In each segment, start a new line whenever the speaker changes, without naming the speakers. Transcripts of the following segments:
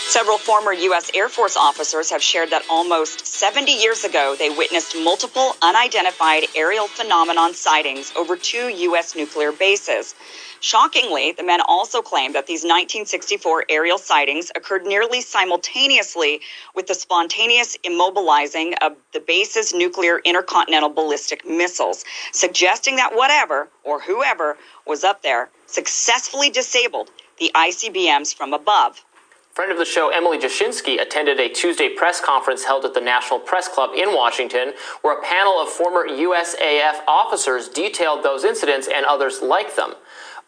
Several former U.S. Air Force officers have shared that almost 70 years ago, they witnessed multiple unidentified aerial phenomenon sightings over 2 U.S. nuclear bases. Shockingly, the men also claimed that these 1964 aerial sightings occurred nearly simultaneously with the spontaneous immobilizing of the base's nuclear intercontinental ballistic missiles, suggesting that whatever or whoever was up there successfully disabled the ICBMs from above.
Friend of the show, Emily Jashinsky, attended a Tuesday press conference held at the National Press Club in Washington, where a panel of former USAF officers detailed those incidents and others like them.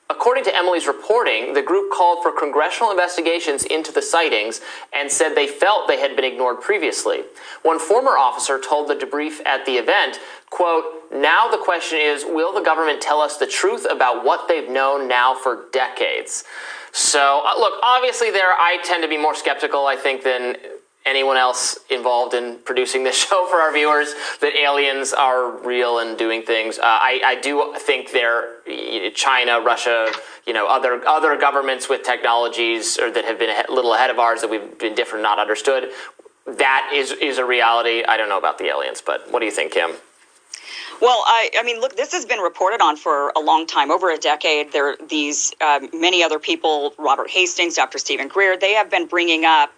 According to Emily's reporting, the group called for congressional investigations into the sightings and said they felt they had been ignored previously. One former officer told the debrief at the event, quote, "Now the question is, will the government tell us the truth about what they've known now for decades?" So, look, obviously I tend to be more skeptical, I think, than anyone else involved in producing this show for our viewers, that aliens are real and doing things. I do think they're China, Russia, other governments with technologies or that have been a little ahead of ours that we've been different, not understood. That is a reality. I don't know about the aliens, but what do you think, Kim?
Well, I mean, look, this has been reported on for a long time, over a decade. There are these many other people, Robert Hastings, Dr. Stephen Greer, they have been bringing up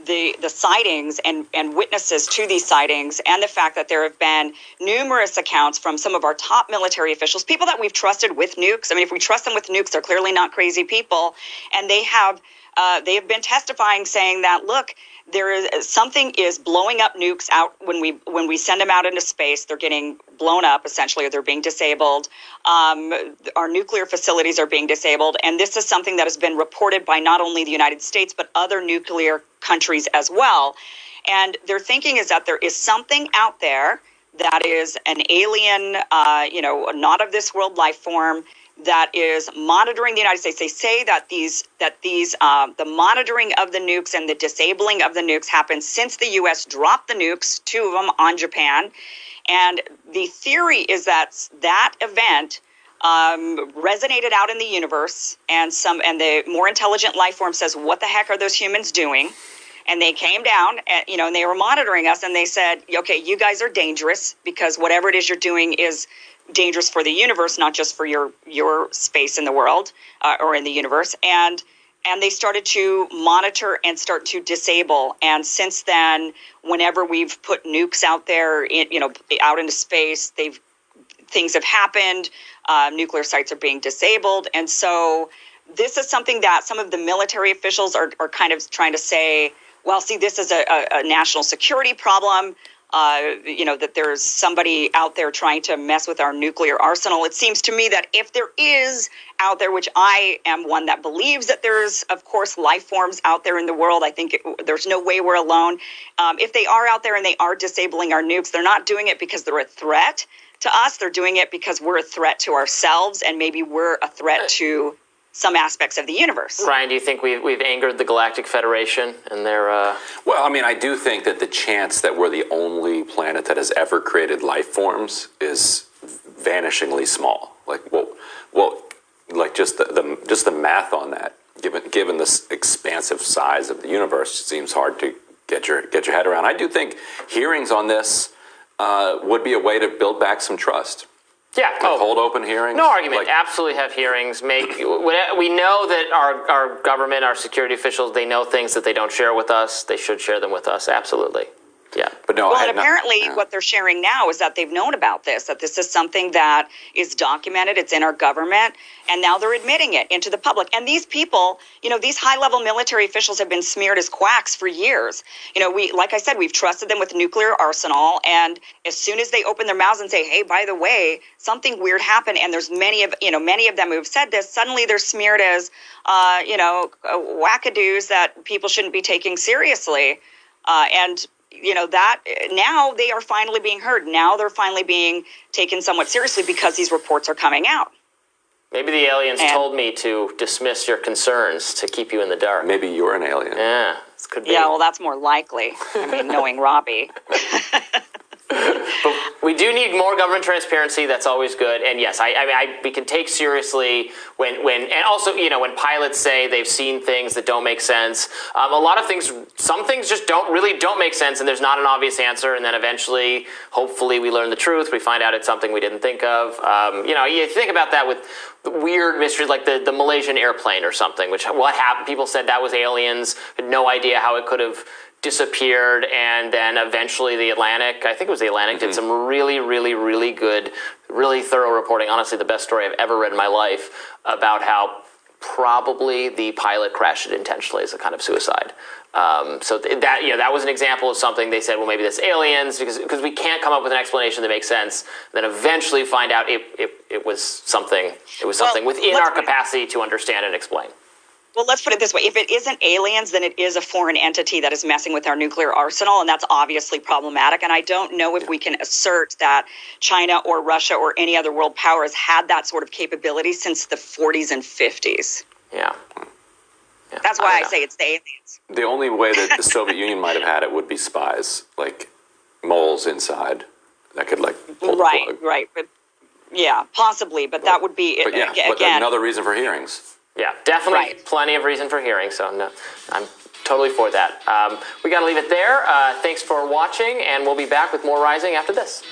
the sightings and witnesses to these sightings, and the fact that there have been numerous accounts from some of our top military officials, people that we've trusted with nukes. I mean, if we trust them with nukes, they're clearly not crazy people. And they have been testifying, saying that, look, something is blowing up nukes out when we send them out into space. They're getting blown up, essentially, or they're being disabled. Our nuclear facilities are being disabled. And this is something that has been reported by not only the United States, but other nuclear countries as well. And their thinking is that there is something out there that is an alien, not of this world life form, that is monitoring the United States. They say that the monitoring of the nukes and the disabling of the nukes happened since the U.S. dropped the nukes, 2 of them on Japan. And the theory is that event resonated out in the universe, and the more intelligent life form says, "What the heck are those humans doing?" And they came down, and they were monitoring us, and they said, "Okay, you guys are dangerous because whatever it is you're doing is dangerous for the universe, not just for your space in the world or in the universe." And they started to monitor and start to disable. And since then, whenever we've put nukes out there, out into space, things have happened. Nuclear sites are being disabled, and so this is something that some of the military officials are kind of trying to say, well, see, this is a national security problem. That there's somebody out there trying to mess with our nuclear arsenal. It seems to me that if there is out there, which I am one that believes that there's, of course, life forms out there in the world, I think there's no way we're alone. If they are out there and they are disabling our nukes, they're not doing it because they're a threat to us. They're doing it because we're a threat to ourselves, and maybe we're a threat to some aspects of the universe.
Ryan, do you think we've angered the Galactic Federation and their...
Well, I mean, I do think that the chance that we're the only planet that has ever created life forms is vanishingly small. Just the math on that, given this expansive size of the universe, it seems hard to get your head around. I do think hearings on this would be a way to build back some trust.
Yeah.
Hold open hearings.
No argument. Absolutely have hearings. We know that our government, our security officials, they know things that they don't share with us. They should share them with us. Absolutely. Yeah.
But no.
Well, and apparently what they're sharing now is that they've known about this, that this is something that is documented. It's in our government. And now they're admitting it into the public. And these people, these high-level military officials have been smeared as quacks for years. Like I said, we've trusted them with nuclear arsenal. And as soon as they open their mouths and say, hey, by the way, something weird happened, and there's many of them who've said this, suddenly they're smeared as, wackadoos that people shouldn't be taking seriously. That now they are finally being heard. Now they're finally being taken somewhat seriously because these reports are coming out.
Maybe the aliens told me to dismiss your concerns to keep you in the dark.
Maybe you're an alien.
Yeah, this could be.
Yeah, well, that's more likely. I mean, knowing Robbie.
But we do need more government transparency. That's always good. And yes, we can take seriously and also, when pilots say they've seen things that don't make sense. A lot of things, some things just don't make sense, and there's not an obvious answer. And then eventually, hopefully, we learn the truth. We find out it's something we didn't think of. You think about that with weird mysteries like the Malaysian airplane or something, what happened? People said that was aliens, had no idea how it could have disappeared, and then eventually the Atlantic, I think it was the Atlantic, did some really, really, really good, really thorough reporting, honestly the best story I've ever read in my life, about how probably the pilot crashed it intentionally as a kind of suicide. So that was an example of something they said, well, maybe that's aliens, because we can't come up with an explanation that makes sense. Then eventually find out it was something within our capacity to understand and explain.
Well, let's put it this way. If it isn't aliens, then it is a foreign entity that is messing with our nuclear arsenal, and that's obviously problematic. And I don't know if we can assert that China or Russia or any other world power has had that sort of capability since the 40s and 50s.
Yeah.
That's why I say it's the aliens.
The only way that the Soviet Union might have had it would be spies, like moles inside that could pull the plug.
Right. But yeah, possibly. But that would be
again another reason for hearings.
Yeah, definitely plenty of reason for hearing. So no, I'm totally for that. We got to leave it there. Thanks for watching, and we'll be back with more Rising after this.